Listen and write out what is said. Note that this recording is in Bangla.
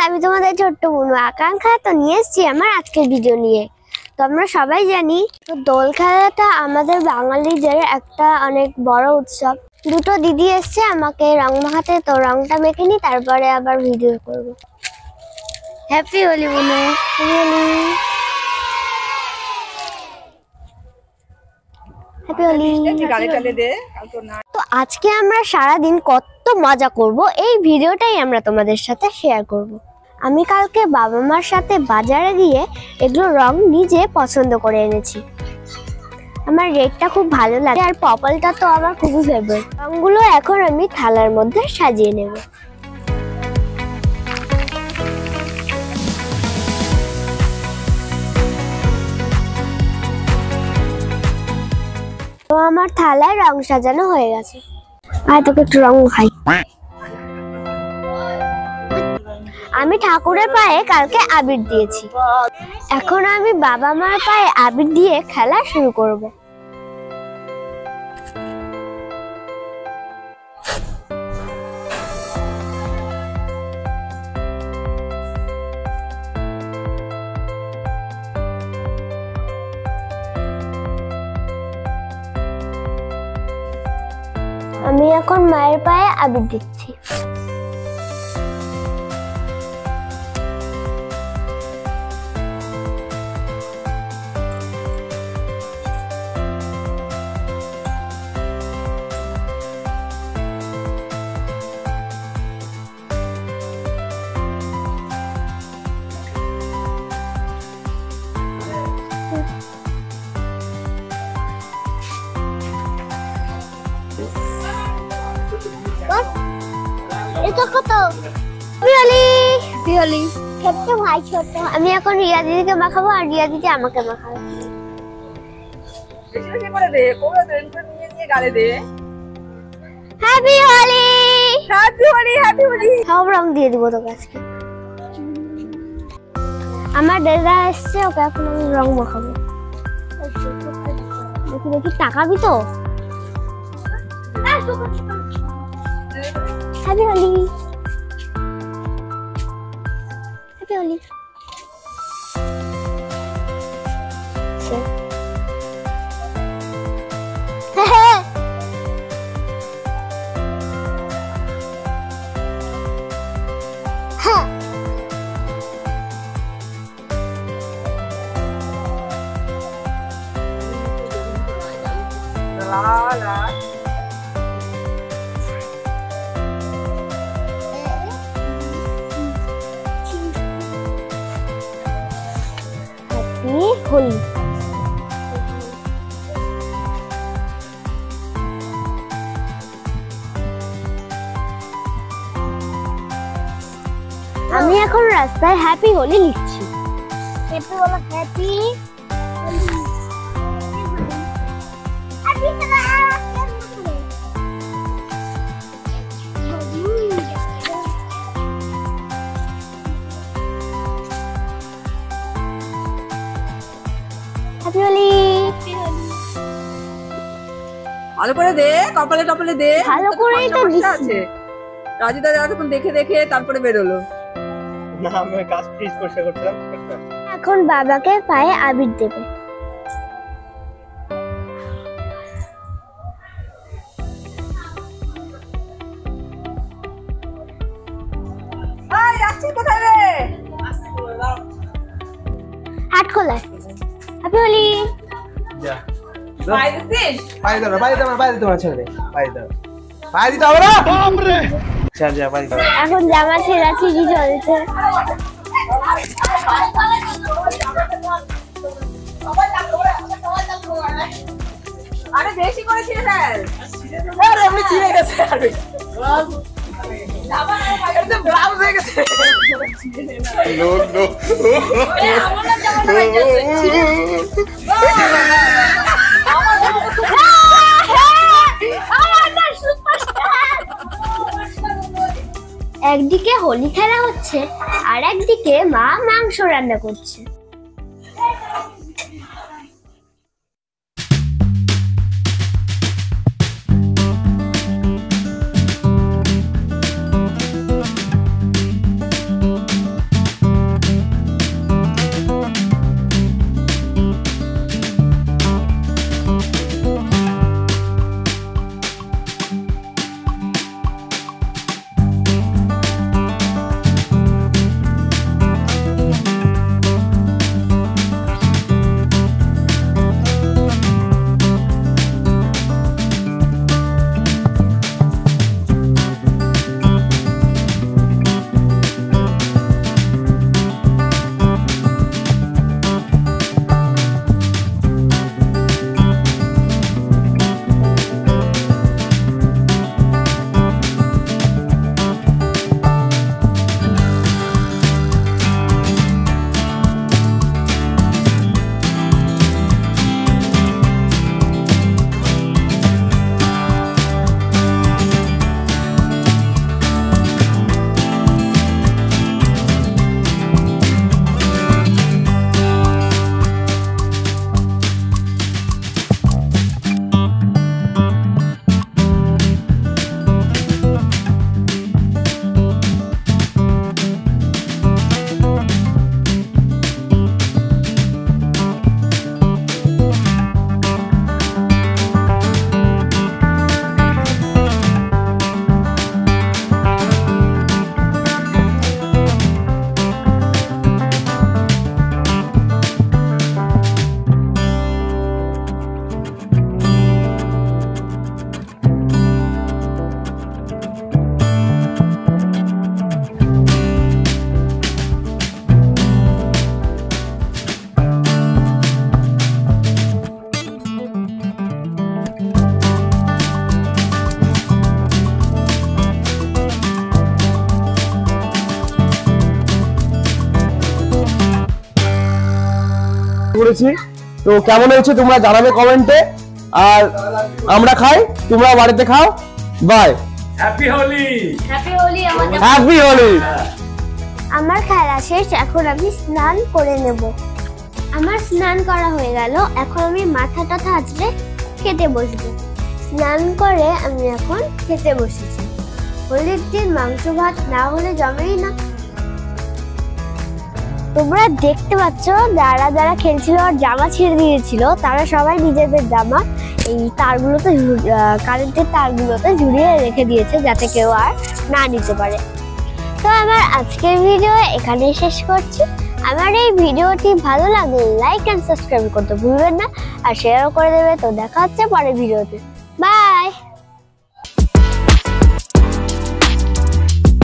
আমি তোমাদের ছোট্ট বোন আকাঙ্ক্ষা। তো নিয়ে এসেছি আমার আজকের ভিডিও নিয়ে। তো আমরা সবাই জানি তো দোল খেলাটা আমাদের বাঙালিদের একটা অনেক বড় উৎসব। দুটো দিদি এসছে আমাকে রং মাখাতে, তো রংটা মেখে নি, তারপরে আবার ভিডিও করব। হ্যাপি হোলি বোনু। হ্যাপি হোলি। তো আজকে আমরা সারাদিন কত মজা করব এই ভিডিওটাই আমরা তোমাদের সাথে শেয়ার করব। আমি কালকে বাবা মার সাথে বাজারে গিয়ে এগুলো রং নিজে পছন্দ করে এনেছি। আমার রেডটা খুব ভালো লাগে আর পার্পলটা তো আমার খুবই ফেভারিট। রংগুলো এখন আমি থালার মধ্যে সাজিয়ে নেব। তো আমার থালায় রং সাজানো হয়ে গেছে। আর তোকে একটু রং খাই। আমি ঠাকুরের পায়ে কালকে আবির দিয়েছি। এখন আমি বাবা মার পায়ে আবির দিয়ে খেলা শুরু করব। আমি এখন মায়ের পায়ে আবির দিচ্ছি। এটা কত? পিওলি ছোট্ট ভাই ছোট। আমি এখন রিয়া দিদিকে মাখাবো আর রিয়া দিদি আমাকে মাখাবে। বেশি বেশি করে দে, কোমরে দে, নিয়ে নিয়ে গালে দে। Happy Holi. Happy Holi, happy Holi. সব রং দিয়ে দিব তোকে আজকে। আমার দাদা এসছে, ওকে এখন আমি রং মাখাবো। দেখি দেখি তাকাবি তো। হ্যাপি হোলি। হ্যাপি হোলি। হোলি। আমি এখন রাস্তায় হ্যাপি হোলি লিখছি। হ্যাপি বলো, হ্যাপি ভালো করে দে, কপালে টপালে দে। ভালো করেই তো দিচ্ছি। রাজু দাদা এতক্ষণ দেখে দেখে তারপরে বেরোলো। না, আমি কাজ ফিনিশ করছিলাম। এখন বাবাকে পায়ে আবির দেবে। এই যাচ্ছিস কোথায় রে? হাত খোলায়। হ্যাপি হোলি। যা পাই দিছিস? পাই দাও, ছেড়ে দে। পাই দিতে হবে না। বাপ রে। যা পাই দাও। এখন জামা ছেঁড়াছিড়ি চলছে। আরে বেশি করে ছিঁড়ে ফেল। আরে এমনি ছিঁড়ে গেছে। আরে এটা ব্লাউজ হয়ে গেছে। নো একদিকে হোলি খেলা হচ্ছে আর একদিকে মা মাংস রান্না করছে। করেছি। তো কেমন হয়েছে তোমরা জানাবে কমেন্টে। আর আমরা খাই, তোমরা বাড়িতে খাও। Bye. Happy Holi. Happy Holi. Happy Holi. আমার খেলা শেষ, এখন আমি স্নান করে নেব। আমার স্নান করা হয়ে গেল, এখন আমি মাথা টাথা আঁচড়ে খেতে বসবো। স্নান করে আমি এখন খেতে বসেছি। হোলির দিন মাংস ভাত না হলে জমেই না। তোমরা দেখতে পাচ্ছ যারা যারা খেলছিল আর জামা ছিঁড়ে দিয়েছিল, তারা সবাই নিজেদের জামা এই তারগুলোতে কারেন্টের তারগুলোতে ঝুলিয়ে রেখে দিয়েছে যাতে কেউ আর না নিতে পারে। তো আমার আজকের ভিডিও এখানেই শেষ করছি। আমার এই ভিডিওটি ভালো লাগলে লাইক এন্ড সাবস্ক্রাইব করতে ভুলবেন না, আর শেয়ারও করে দেবে। তো দেখা হচ্ছে পরের ভিডিওতে।